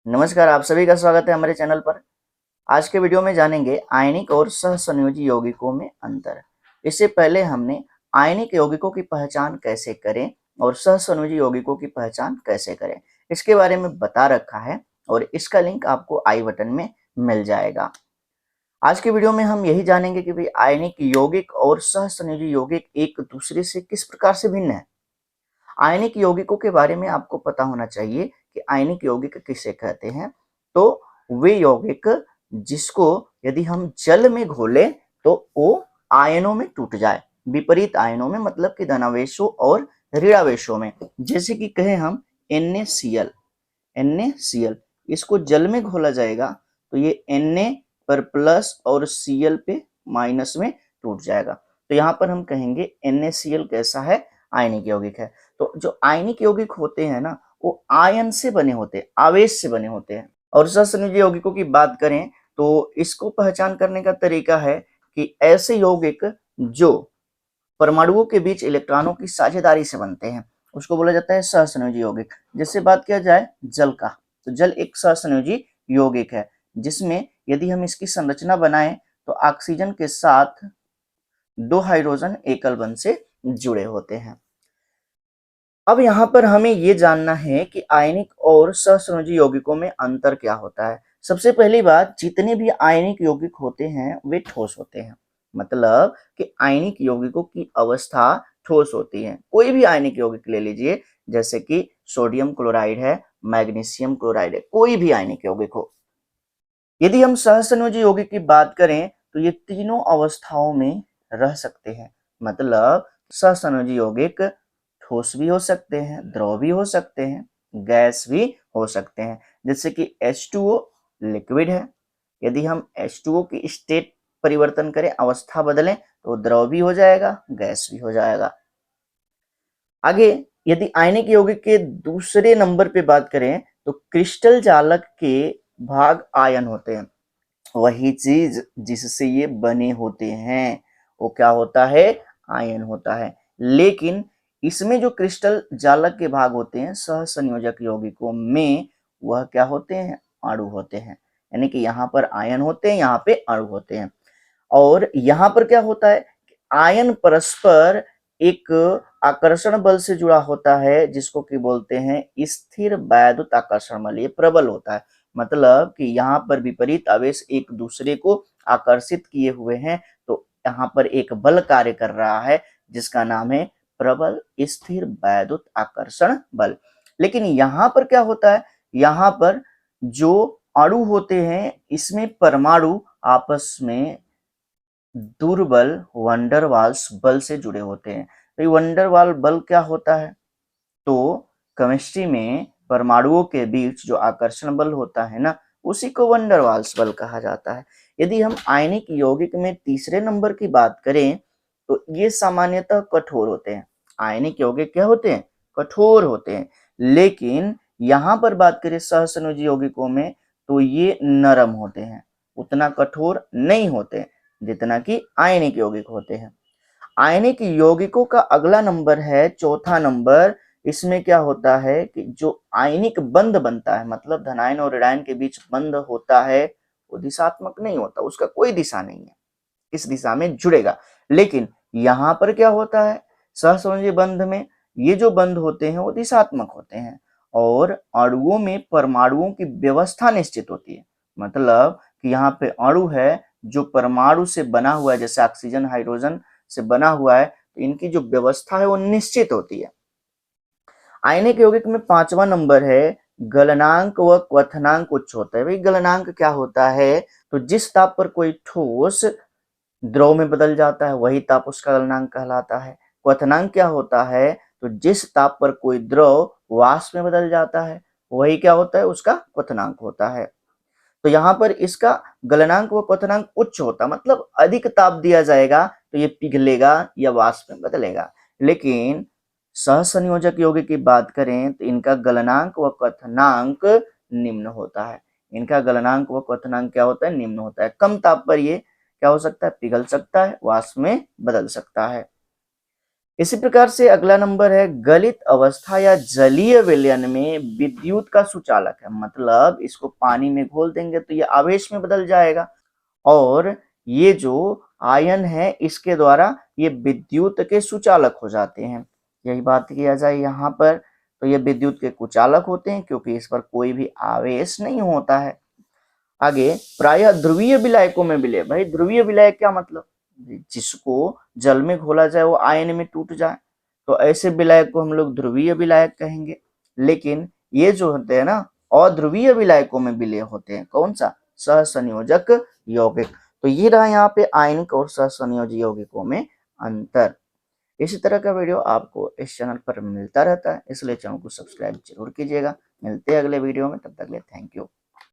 नमस्कार, आप सभी का स्वागत है हमारे चैनल पर। आज के वीडियो में जानेंगे आयनिक और सहसंयोजी यौगिकों में अंतर। इससे पहले हमने आयनिक यौगिकों की पहचान कैसे करें और सहसंयोजी यौगिकों की पहचान कैसे करें, इसके बारे में बता रखा है और इसका लिंक आपको आई बटन में मिल जाएगा। आज के वीडियो में हम यही जानेंगे कि भाई आयनिक यौगिक और सहसंयोजी यौगिक एक दूसरे से किस प्रकार से भिन्न है। आयनिक यौगिकों के बारे में आपको पता होना चाहिए कि आयनिक यौगिक किसे कहते हैं। तो वे यौगिक जिसको यदि हम जल में घोले तो वो आयनों में टूट जाए, विपरीत आयनों में, मतलब कि धनावेशों और ऋणावेशों में। जैसे कि कहें हम NaCl, NaCl इसको जल में घोला जाएगा तो ये Na पर प्लस और Cl पे माइनस में टूट जाएगा। तो यहाँ पर हम कहेंगे NaCl कैसा है, आयनिक यौगिक है। तो जो आयनिक यौगिक होते हैं ना, वो आयन से बने होते हैं, आवेश से बने होते हैं। और सहसंयोजी यौगिकों की बात करें तो इसको पहचान करने का तरीका है कि ऐसे यौगिक जो परमाणुओं के बीच इलेक्ट्रॉनों की साझेदारी से बनते हैं उसको बोला जाता है सहसंयोजी यौगिक। जैसे बात किया जाए जल का, तो जल एक सहसंयोजी यौगिक है जिसमें यदि हम इसकी संरचना बनाएं तो ऑक्सीजन के साथ दो हाइड्रोजन एकल बंध से जुड़े होते हैं। अब यहाँ पर हमें ये जानना है कि आयनिक और सहसंयोजी यौगिकों में अंतर क्या होता है। सबसे पहली बात, जितने भी आयनिक यौगिक होते हैं वे ठोस होते हैं, मतलब कि आयनिक यौगिकों की अवस्था ठोस होती है। कोई भी आयनिक यौगिक ले लीजिए, जैसे कि सोडियम क्लोराइड है, मैग्नीशियम क्लोराइड है, कोई भी आयनिक यौगिक हो। यदि हम सहसंयोजी यौगिक की बात करें तो ये तीनों अवस्थाओं में रह सकते हैं, मतलब सहसंयोजी यौगिक ठोस भी हो सकते हैं, द्रव भी हो सकते हैं, गैस भी हो सकते हैं। जैसे कि H2O लिक्विड है, यदि हम H2O की स्टेट परिवर्तन करें, अवस्था बदलें, तो द्रव भी हो जाएगा, गैस भी हो जाएगा। आगे यदि आयनिक यौगिक के दूसरे नंबर पे बात करें तो क्रिस्टल जालक के भाग आयन होते हैं। वही चीज जिससे ये बने होते हैं वो क्या होता है, आयन होता है। लेकिन इसमें जो क्रिस्टल जालक के भाग होते हैं सहसंयोजक यौगिकों में, वह क्या होते हैं, अणु होते हैं। यानी कि यहाँ पर आयन होते हैं, यहाँ पे अणु होते हैं। और यहाँ पर क्या होता है, आयन परस्पर एक आकर्षण बल से जुड़ा होता है जिसको कि बोलते हैं स्थिर वैद्युत आकर्षण बल। ये प्रबल होता है, मतलब कि यहाँ पर विपरीत आवेश एक दूसरे को आकर्षित किए हुए हैं, तो यहाँ पर एक बल कार्य कर रहा है जिसका नाम है प्रबल स्थिर वैद्युत आकर्षण बल। लेकिन यहाँ पर क्या होता है, यहाँ पर जो अणु होते हैं इसमें परमाणु आपस में दुर्बल वंडरवाल्स बल से जुड़े होते हैं। तो ये वंडरवाल बल क्या होता है, तो केमिस्ट्री में परमाणुओं के बीच जो आकर्षण बल होता है ना, उसी को वंडरवाल्स बल कहा जाता है। यदि हम आयनिक यौगिक में तीसरे नंबर की बात करें तो ये सामान्यतः कठोर होते हैं। आयनिक यौगिक क्या होते हैं, कठोर होते हैं। लेकिन यहाँ पर बात करें सहसंयोजी यौगिकों में तो ये नरम होते हैं, उतना कठोर नहीं होते जितना कि आयनिक यौगिक होते हैं। आयनिक यौगिकों का अगला नंबर है चौथा नंबर। इसमें क्या होता है कि जो आयनिक बंध बनता है, मतलब धनायन और ऋणायन के बीच बंध होता है, वो दिशात्मक नहीं होता, उसका कोई दिशा नहीं है, इस दिशा में जुड़ेगा। लेकिन यहाँ पर क्या होता है, सहसंयोजी बंध में ये जो बंध होते हैं वो दिशात्मक होते हैं और अणुओं में परमाणुओं की व्यवस्था निश्चित होती है। मतलब कि यहाँ पे अणु है जो परमाणु से बना हुआ है, जैसे ऑक्सीजन हाइड्रोजन से बना हुआ है, तो इनकी जो व्यवस्था है वो निश्चित होती है। आयनिक यौगिक में पांचवा नंबर है गलनांक व क्वथनांक उच्च होता है। भाई गलनांक क्या होता है, तो जिस ताप पर कोई ठोस द्रव में बदल जाता है वही ताप उसका गलनांक कहलाता है। क्वथनांक क्या होता है, तो जिस ताप पर कोई द्रव वाष्प में बदल जाता है वही क्या होता है, उसका क्वथनांक होता है। तो यहाँ पर इसका गलनांक व क्वथनांक उच्च होता, मतलब अधिक ताप दिया जाएगा तो ये पिघलेगा या वाष्प में बदलेगा। लेकिन सहसंयोजक यौगिक की बात करें तो इनका गलनांक व क्वथनांक निम्न होता है। इनका गलनांक व क्वथनांक क्या होता है, निम्न होता है। कम ताप पर ये क्या हो सकता है, पिघल सकता है, वाष्प में बदल सकता है। इसी प्रकार से अगला नंबर है गलित अवस्था या जलीय विलयन में विद्युत का सुचालक है, मतलब इसको पानी में घोल देंगे तो ये आवेश में बदल जाएगा और ये जो आयन है इसके द्वारा ये विद्युत के सुचालक हो जाते हैं। यही बात किया जाए यहाँ पर तो ये विद्युत के कुचालक होते हैं क्योंकि इस पर कोई भी आवेश नहीं होता है। आगे प्रायः ध्रुवीय विलायकों में विलय, भाई ध्रुवीय विलायक क्या मतलब, जिसको जल में घोला जाए वो आयन में टूट जाए तो ऐसे विलायक को हम लोग ध्रुवीय विलायक कहेंगे। लेकिन ये जो होते हैं ना अध्रुवीय विलायकों में विलय होते हैं, कौन सा, सहसंयोजक यौगिक। तो ये रहा यहाँ पे आयनिक और सहसंयोजी यौगिकों में अंतर। इसी तरह का वीडियो आपको इस चैनल पर मिलता रहता है, इसलिए चैनल को सब्सक्राइब जरूर कीजिएगा। मिलते हैं अगले वीडियो में, तब तक के लिए थैंक यू।